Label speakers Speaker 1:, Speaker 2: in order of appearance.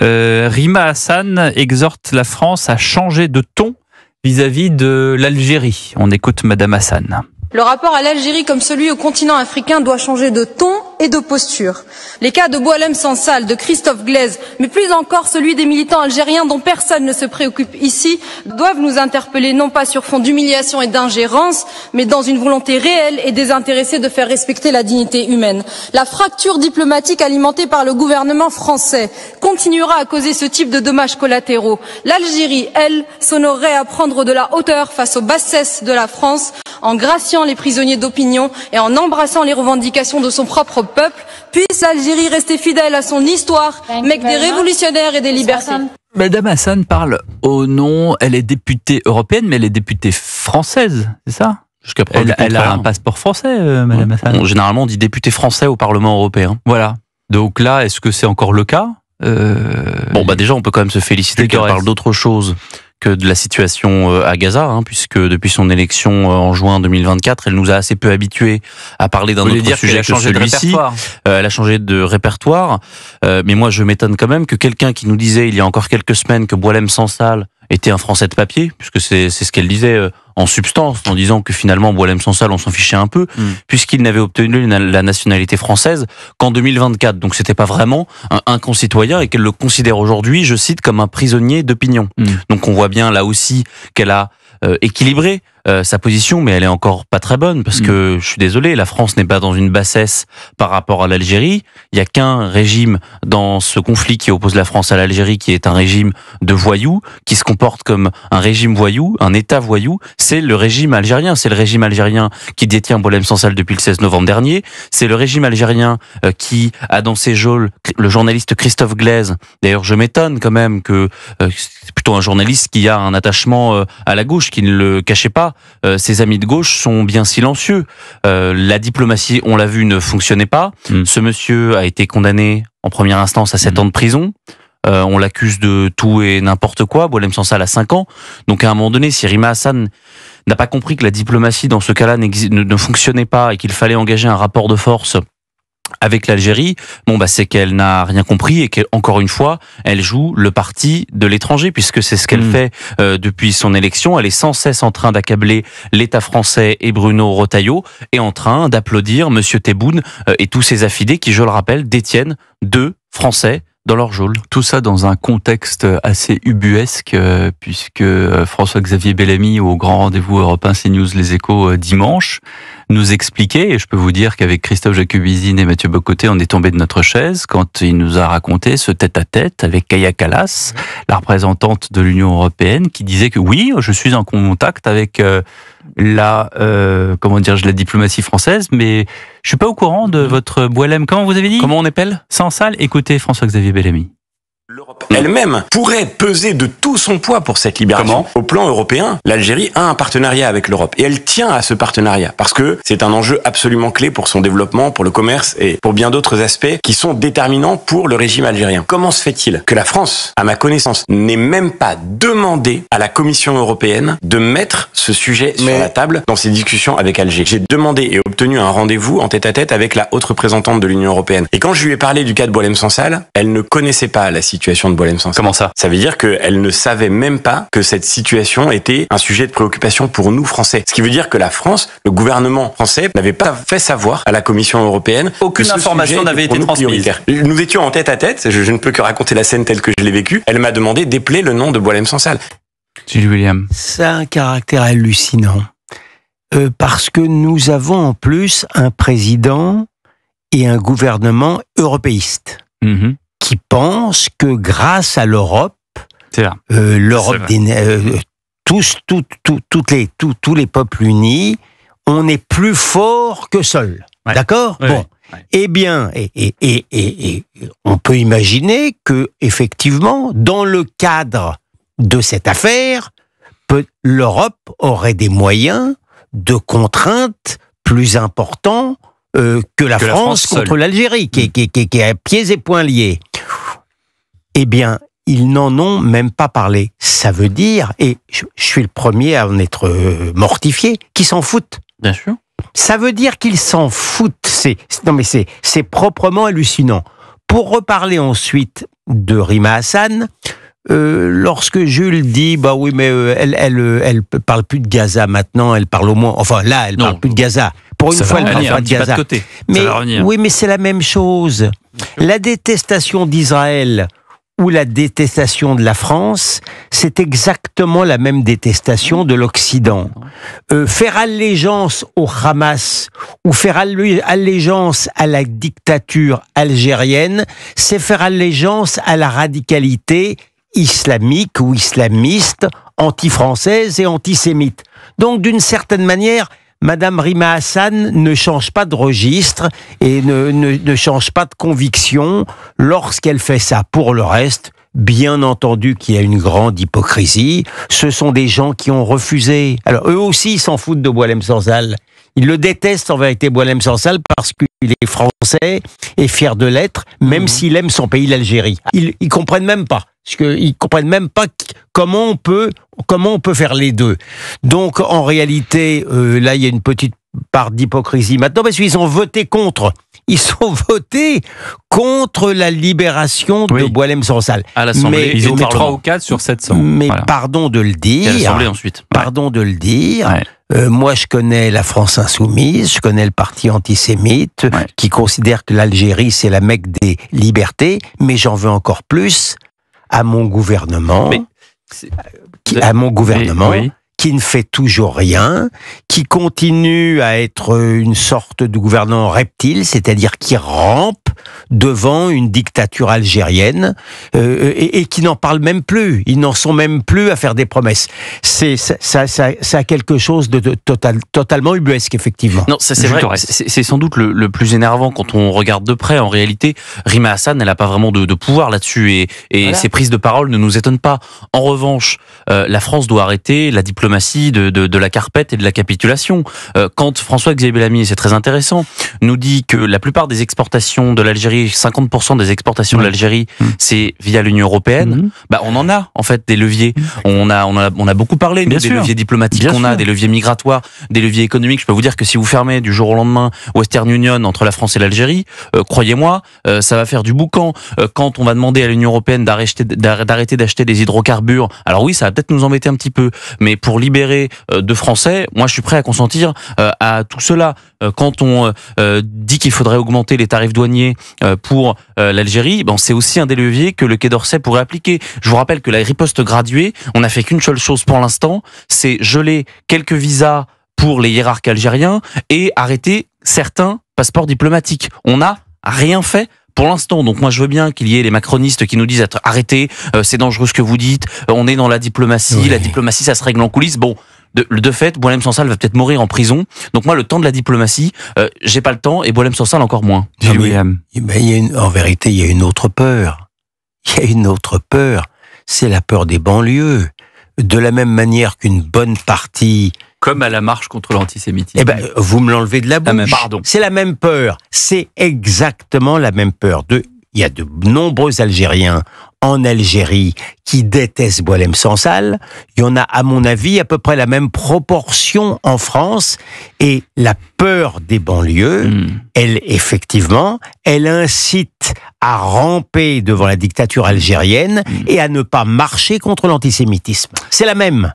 Speaker 1: Rima Hassan exhorte la France à changer de ton vis-à-vis de l'Algérie. On écoute Madame Hassan.
Speaker 2: Le rapport à l'Algérie comme celui au continent africain doit changer de ton et de posture. Les cas de Boualem Sansal, de Christophe Glaise, mais plus encore celui des militants algériens dont personne ne se préoccupe ici, doivent nous interpeller non pas sur fond d'humiliation et d'ingérence, mais dans une volonté réelle et désintéressée de faire respecter la dignité humaine. La fracture diplomatique alimentée par le gouvernement français continuera à causer ce type de dommages collatéraux. L'Algérie, elle, s'honorerait à prendre de la hauteur face aux bassesses de la France, en graciant les prisonniers d'opinion et en embrassant les revendications de son propre peuple. Puisse l'Algérie rester fidèle à son histoire, mec des révolutionnaires et des libertés.
Speaker 1: Madame Hassan parle au nom, elle est députée européenne, mais elle est députée française, c'est ça?
Speaker 3: Jusqu'à preuve du
Speaker 1: Elle a
Speaker 3: contraire.
Speaker 1: un passeport français, Madame Hassan.
Speaker 3: Généralement, on dit député français au Parlement européen.
Speaker 1: Voilà. Donc là, est-ce que c'est encore le cas?
Speaker 3: Bon, déjà, on peut quand même se féliciter qu'elle parle d'autre chose que de la situation à Gaza, puisque depuis son élection en juin 2024, elle nous a assez peu habitués à parler d'un autre sujet que celui-ci. Elle a changé de répertoire, mais moi je m'étonne quand même que quelqu'un qui nous disait il y a encore quelques semaines que Boualem Sansal était un Français de papier, puisque c'est ce qu'elle disait en substance, en disant que finalement Boualem Sansal, on s'en fichait un peu, puisqu'il n'avait obtenu la nationalité française qu'en 2024. Donc c'était pas vraiment un concitoyen et qu'elle le considère aujourd'hui, je cite, comme un prisonnier d'opinion. Donc on voit bien là aussi qu'elle a équilibré sa position, mais elle est encore pas très bonne, parce que je suis désolé, la France n'est pas dans une bassesse par rapport à l'Algérie. Il y a qu'un régime dans ce conflit qui oppose la France à l'Algérie, qui est un régime de voyous, qui se comporte comme un régime voyou, un État voyou. C'est le régime algérien. C'est le régime algérien qui détient Boualem Sansal depuis le 16 novembre dernier. C'est le régime algérien qui a dans ses geôles le journaliste Christophe Glaise. D'ailleurs, je m'étonne quand même que c'est plutôt un journaliste qui a un attachement à la gauche, qui ne le cachait pas. Ses amis de gauche sont bien silencieux. La diplomatie, on l'a vu, ne fonctionnait pas. Ce monsieur a été condamné en première instance à 7 ans de prison. On l'accuse de tout et n'importe quoi. Boualem Sansal a 5 ans. Donc à un moment donné, si Rima Hassan n'a pas compris que la diplomatie dans ce cas-là ne fonctionnait pas et qu'il fallait engager un rapport de force avec l'Algérie, c'est qu'elle n'a rien compris et qu'encore une fois, elle joue le parti de l'étranger, puisque c'est ce qu'elle fait depuis son élection. Elle est sans cesse en train d'accabler l'État français et Bruno Retailleau, et en train d'applaudir Monsieur Tebboune et tous ses affidés qui, je le rappelle, détiennent 2 Français dans leur geôle.
Speaker 1: Tout ça dans un contexte assez ubuesque, puisque François-Xavier Bellamy, au grand rendez-vous Europe 1 CNews Les Échos dimanche, nous expliquait, et je peux vous dire qu'avec Christophe Jacubizine et Mathieu Bocoté, on est tombé de notre chaise quand il nous a raconté ce tête-à-tête avec Kaia Kallas, la représentante de l'Union européenne, qui disait que oui, je suis en contact avec la diplomatie française, mais je suis pas au courant de votre Boualem. Comment vous avez dit?
Speaker 3: Comment on appelle?
Speaker 1: Sansal. Écoutez François-Xavier Bellamy.
Speaker 4: L'Europe elle-même pourrait peser de tout son poids pour cette libération. Au plan européen, l'Algérie a un partenariat avec l'Europe et elle tient à ce partenariat parce que c'est un enjeu absolument clé pour son développement, pour le commerce et pour bien d'autres aspects qui sont déterminants pour le régime algérien. Comment se fait-il que la France, à ma connaissance, n'ait même pas demandé à la Commission européenne de mettre ce sujet sur la table dans ses discussions avec Alger? J'ai demandé et obtenu un rendez-vous en tête-à-tête avec la haute représentante de l'Union européenne. Et quand je lui ai parlé du cas de Boualem Sansal, elle ne connaissait pas la situation de Boualem Sansal.
Speaker 3: Comment ça?
Speaker 4: Ça veut dire qu'elle ne savait même pas que cette situation était un sujet de préoccupation pour nous Français. Ce qui veut dire que la France, le gouvernement français, n'avait pas fait savoir à la Commission européenne
Speaker 3: aucune information n'avait été transmise.
Speaker 4: Nous étions en tête à tête, je ne peux que raconter la scène telle que je l'ai vécue. Elle m'a demandé d'épeler le nom de Boualem Sansal.
Speaker 1: Gilles William.
Speaker 5: Ça a un caractère hallucinant. Parce que nous avons en plus un président et un gouvernement européiste. Qui pense que grâce à l'Europe, l'Europe tous les peuples unis, on est plus fort que seul. Ouais. D'accord ?
Speaker 1: Ouais,
Speaker 5: bon. Ouais. Eh bien, et on peut imaginer que, effectivement, dans le cadre de cette affaire, l'Europe aurait des moyens de contrainte plus importants que la France contre l'Algérie, qui est à pieds et poings liés. Eh bien, ils n'en ont même pas parlé. Ça veut dire, et je suis le premier à en être mortifié, qu'ils s'en foutent.
Speaker 3: Bien sûr.
Speaker 5: Ça veut dire qu'ils s'en foutent. C'est proprement hallucinant. Pour reparler ensuite de Rima Hassan. Lorsque Jules dit bah oui mais elle parle plus de Gaza maintenant, elle parle au moins, enfin là elle parle plus de Gaza. Pour une fois elle parle pas de Gaza. Mais oui mais c'est la même chose. La détestation d'Israël ou la détestation de la France, c'est exactement la même détestation de l'Occident. Faire allégeance au Hamas ou faire allégeance à la dictature algérienne, c'est faire allégeance à la radicalité islamique ou islamiste, anti-française et antisémite. Donc, d'une certaine manière, Madame Rima Hassan ne change pas de registre et ne change pas de conviction lorsqu'elle fait ça. Pour le reste, bien entendu qu'il y a une grande hypocrisie. Ce sont des gens qui ont refusé. Alors, eux aussi, ils s'en foutent de Boualem Sansal. Ils le détestent en vérité, Boualem Sansal, parce qu'il est français et fier de l'être, même s'il aime son pays, l'Algérie. Ils comprennent même pas. Parce qu'ils comprennent même pas comment on peut faire les deux. Donc, en réalité, là, il y a une petite part d'hypocrisie maintenant, parce qu'ils ont voté contre. Ils ont voté contre la libération de Boualem Sansal.
Speaker 3: À l'Assemblée,
Speaker 1: ils étaient 3 ou 4 sur 700.
Speaker 5: Mais voilà. Pardon de le dire.
Speaker 3: À l'Assemblée ensuite.
Speaker 5: Pardon de le dire. Moi, je connais la France insoumise, je connais le parti antisémite qui considère que l'Algérie, c'est la Mecque des libertés, mais j'en veux encore plus à mon gouvernement, qui ne fait toujours rien, qui continue à être une sorte de gouvernement reptile, c'est-à-dire qui rampe devant une dictature algérienne et qui n'en parle même plus. Ils n'en sont même plus à faire des promesses. Ça a quelque chose de totalement ubuesque, effectivement.
Speaker 3: Non, c'est vrai. C'est sans doute le plus énervant quand on regarde de près. En réalité, Rima Hassan, elle n'a pas vraiment de pouvoir là-dessus et voilà. Ses prises de parole ne nous étonnent pas. En revanche, la France doit arrêter la diplomatie de la carpette et de la capitulation. Quand François-Xavier Bellamy, c'est très intéressant, nous dit que la plupart des exportations de l'Algérie, 50% des exportations de l'Algérie, c'est via l'Union européenne. Bah, on en a en fait des leviers. On a beaucoup parlé des leviers diplomatiques qu'on a, des leviers migratoires, des leviers économiques. Je peux vous dire que si vous fermez du jour au lendemain Western Union entre la France et l'Algérie, croyez-moi, ça va faire du boucan. Quand on va demander à l'Union européenne d'arrêter d'acheter des hydrocarbures, alors oui, ça va peut-être nous embêter un petit peu, mais pour libérer de Français, moi je suis prêt à consentir à tout cela. Quand on dit qu'il faudrait augmenter les tarifs douaniers pour l'Algérie, c'est aussi un des leviers que le Quai d'Orsay pourrait appliquer. Je vous rappelle que la riposte graduée, on n'a fait qu'une seule chose pour l'instant, c'est geler quelques visas pour les hiérarques algériens et arrêter certains passeports diplomatiques. On n'a rien fait pour l'instant. Donc moi je veux bien qu'il y ait les macronistes qui nous disent arrêtez, c'est dangereux ce que vous dites, on est dans la diplomatie, la diplomatie ça se règle en coulisses. Bon, de fait, Boualem Sansal va peut-être mourir en prison. Donc moi, le temps de la diplomatie, j'ai pas le temps, et Boualem Sansal encore moins.
Speaker 5: En vérité, il y a une autre peur. Il y a une autre peur. C'est la peur des banlieues. De la même manière qu'une bonne partie...
Speaker 1: Comme à la marche contre l'antisémitisme.
Speaker 5: Vous me l'enlevez de la bouche. C'est la même peur. C'est exactement la même peur. Il y a de nombreux Algériens en Algérie qui détestent Boualem Sansal. Il y en a, à mon avis, à peu près la même proportion en France. Et la peur des banlieues, elle incite à ramper devant la dictature algérienne et à ne pas marcher contre l'antisémitisme. C'est la même.